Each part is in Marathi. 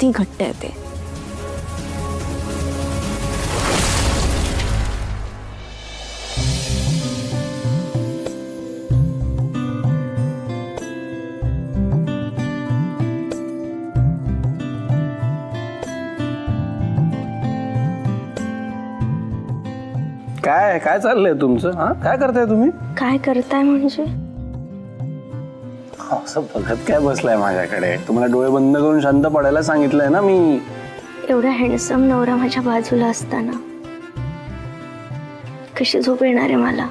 किती घट्ट आहे ते. काय काय चाललंय तुमचं? हा काय करताय तुम्ही? काय करताय म्हणजे? असं बघत काय बसलाय माझ्याकडे? तुम्हाला डोळे बंद करून शांत पडायला सांगितलंय ना मी. एवढा हँडसम नवरा माझ्या बाजूला असताना कशी झोप येणार आहे मला?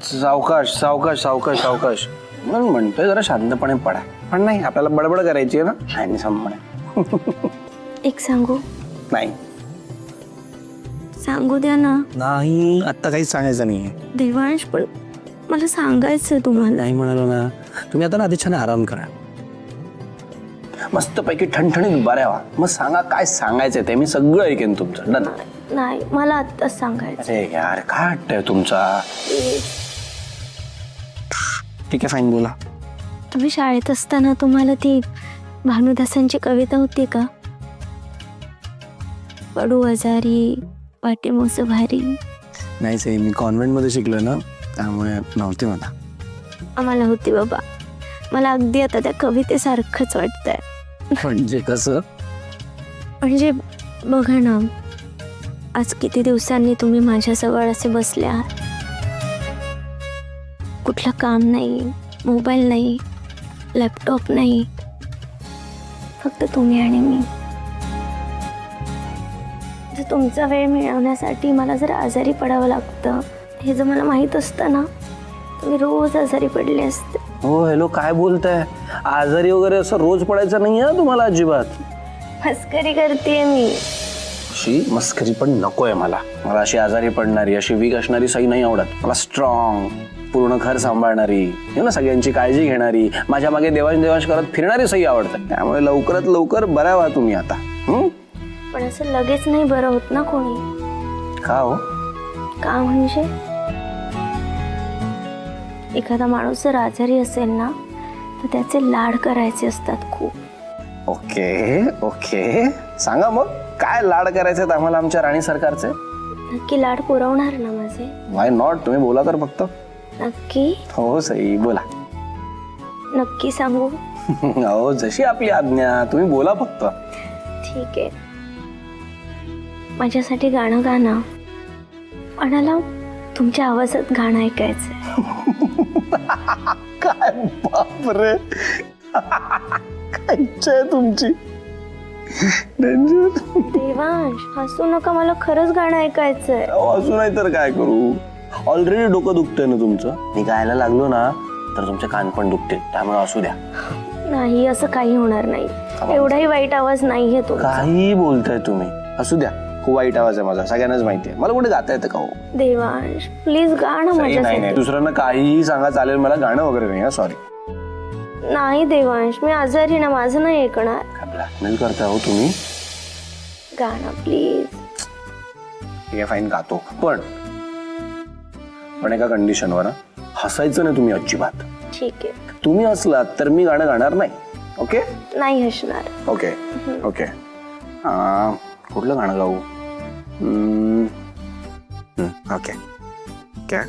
सावकाश सावकाश सावकाश सावकाश म्हणून म्हणतोय जरा शांतपणे पडा. पण नाही, आपल्याला बडबड करायची आहे ना हँडसमपणे. एक सांगू? नाही सांगू द्या ना. नाही, आता काहीच सांगायचं नाहीये. देवांश, पण मला सांगायचं तुम्हाला. नाही म्हणालो ना. तुम्ही आता ना आधी छान आराम करा, मस्त पैकी ठणठणीत बऱ्या व्हा, मग सांगा काय सांगायचंय ते. मी सगळं ऐकेन तुमचं. डन? नाही, मला आत्ताच सांगायचं. अरे यार काय हट्ट तुमचा. ठीक आहे फाईन, बोला. तुम्ही शाळेत असताना तुम्हाला ती भानुदासांची कविता होती का? पडू आजारी वाटे मोस भारी. नाही साई, मी कॉन्व्हेंट मध्ये शिकलोय ना, त्यामुळे नव्हती मला. आम्हाला होती बाबा. मला अगदी आता त्या कवितेसारखंच वाटतंय. म्हणजे कसं? म्हणजे बघा ना, आज किती दिवसांनी तुम्ही माझ्याजवळ असे बसले आहात. कुठलं काम नाही, मोबाईल नाही, लॅपटॉप नाही, फक्त तुम्ही आणि मी. जर तुमचा वेळ मिळवण्यासाठी मला जर आजारी पडावं लागतं हे जर मला माहीत असतं ना, तर मी रोज आजारी पडले असते. हो हॅलो, काय बोलताय? आजारी वगैरे असं रोज पडायचं नाही आहे तुम्हाला अजिबात. मस्करी करतेय मी. अशी मस्करी पण नकोय मला. मला अशी आजारी पडणारी, अशी वीक असणारी सई नाही आवडत. मला स्ट्रॉंग, पूर्ण घर सांभाळणारी, ना सगळ्यांची काळजी घेणारी, माझ्या मागे देवांश देवांश करत फिरणारी सई आवडतात. त्यामुळे लवकरात लवकर बऱ्या व्हा तुम्ही आता. पण असं लगेच नाही बरं होत ना कोणी. का हो? का म्हणजे एखादा माणूस जर आजारी असेल ना, तर त्याचे लाड करायचे असतात खूप. ओके ओके, सांगा मग काय लाड करायचे आम्हाला आमच्या राणी सरकारचे? नक्की लाड पुरवणार ना माझे? वाय नॉट, तुम्ही बोला तर फक्त. नक्की? हो सई, बोला. नक्की सांगू? हो, जशी आपली आज्ञा, तुम्ही बोला फक्त. ठीक आहे. माझ्यासाठी गाणं गा ना. म्हणाला तुमच्या आवाजात गाणं ऐकायचंय. काय बापरे, काय इच्छा आहे तुमची. डेंजर. देवांश, हसू नका, मला खरंच गाणं ऐकायचंय. असू नाही तर काय करू. ऑलरेडी डोकं दुखतंय ना तुमचं. मी गायला लागलो ना तर तुमचे कान पण दुखतील, त्यामुळे असू द्या. नाही, असं काही होणार नाही. एवढाही वाईट आवाज नाहीये तो. काही बोलताय तुम्ही. असू द्या, खूप वाईट आवाज आहे माझा, सगळ्यांनाच माहिती आहे. मला कुठे गाता येतं का हो? देवांश, प्लीज गाणं नाही नाही, माझ्यासाठी. दुसऱ्यांना काहीही सांगा चालेल, मला गाणं वगैरे नाही. सॉरी. नाही देवांश, मी आजारी ना, माझं नाही ऐकणार. काय ब्लॅकमेल करता हो तुम्ही? गाणं प्लीज. ठीक आहे फाईन, गातो. पण एका कंडिशनवर. हसायचं नाही तुम्ही अजिबात. ठीक आहे. तुम्ही हसलात तर मी गाणं गाणार नाही. ओके? नाही हसणार. Okay okay. कुठलं गाणं गाऊ? ओके. क्या?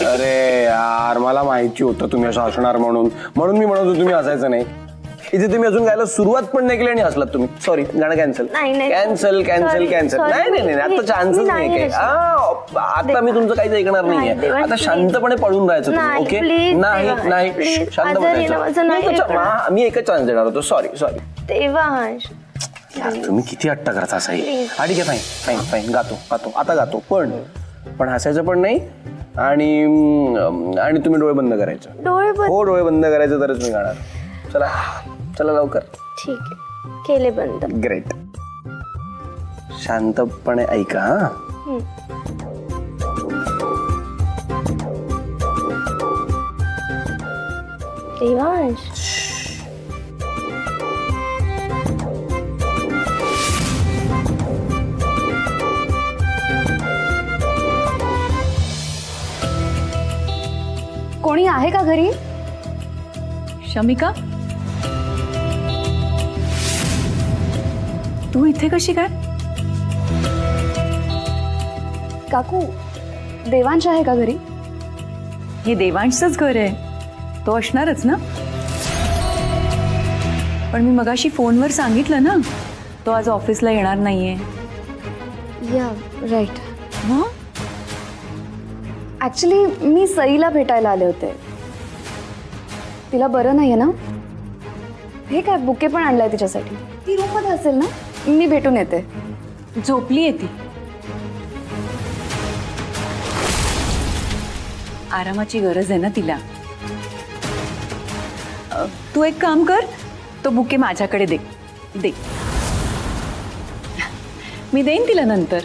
अरे यार, मला माहिती होतं तुम्ही असं हसणार म्हणून मी म्हणत होतो तुम्ही हसायचं नाही. इथे तुम्ही अजून गायला सुरुवात पण नाही केली आणि हसलात तुम्ही. सॉरी, गाणं कॅन्सल. Cancel cancel cancel. नाही नाही नाही, आता चान्सच नाही काही. आता मी तुमचं काहीच ऐकणार नाहीये. आता शांतपणे पडून राहायचं तुम्ही. ओके? नाही नाही, शांत बसायचं. मी एकच चान्स देणार होतो. Sorry sorry. देवांश, तुम्ही किती हट्ट करता साई. हा ठीक आहे, फाईन फाईन फाईन, गातो गातो, आता गातो. पण हसायचं पण नाही. आणि तुम्ही डोळे बंद करायचे. हो, डोळे बंद करायचे तरच मी गाणार. चला चला लवकर. ठीक आहे, केले बंद. ग्रेट. शांतपणे ऐका. हा, देवांश, कोणी आहे का घरी? शमिका, तू इथे कशी काय? काकू, देवांश आहे का घरी? हे देवांशचंच घर आहे, तो असणारच ना. पण मी मगाशी फोनवर सांगितलं ना, तो आज ऑफिसला येणार नाहीये. या राईट. मग ॲक्च्युली मी सईला भेटायला आले होते. तिला बरं नाहीये ना. हे काय बुके पण आणलाय तिच्यासाठी. ती रूममध्ये असेल ना, मी भेटून येते. झोपली आहे ती. आरामाची गरज आहे ना तिला. तू एक काम कर, तो बुके माझ्याकडे दे दे. मी देईन तिला नंतर.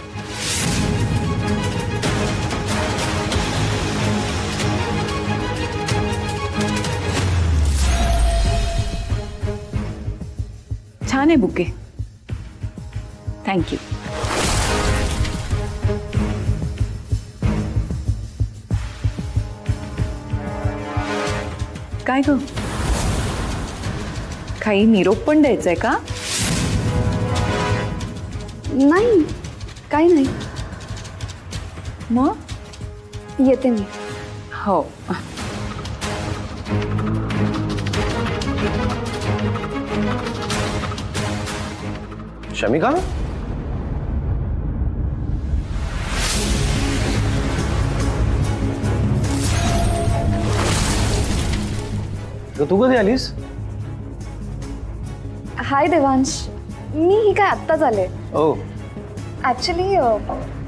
छान आहे बुके. थँक्यू. काय ग, काही निरोप पण द्यायचंय का? नाही, काही नाही. मग येते मी. हो. शमिका, तू कधी आलीस? हाय देवांश, मी ही काय आत्ताच आले. ओ, ॲक्च्युली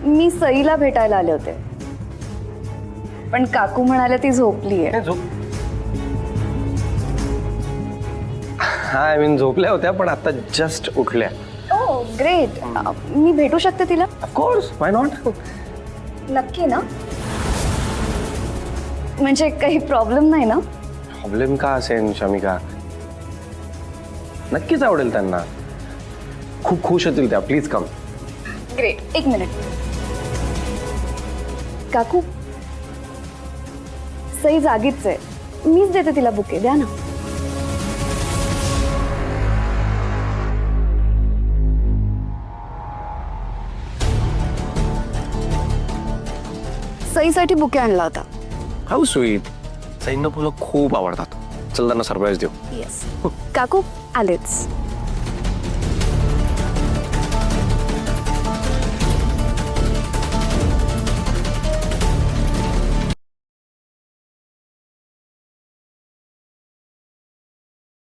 मी सईला भेटायला आले होते, पण काकू म्हणाले ती झोपली आहे. हा, आय मीन झोपल्या होत्या पण आता जस्ट उठल्या. ओ ग्रेट. मी भेटू शकते तिला? Of course, why not. नक्की ना? म्हणजे काही प्रॉब्लेम नाही ना? प्रॉब्लेम का असेल शमिका, नक्कीच आवडेल त्यांना. खूप खुश होतील त्या. Please come. ग्रेट. एक मिनिट. काकू, सई जागीच आहे. मीच देते तिला बुके. द्या ना. सईसाठी बुके आणला होता. How sweet. सईंना फुलं खूप आवडतात. चल त्यांना सरप्राईज देऊ. येस. काकू आलेच.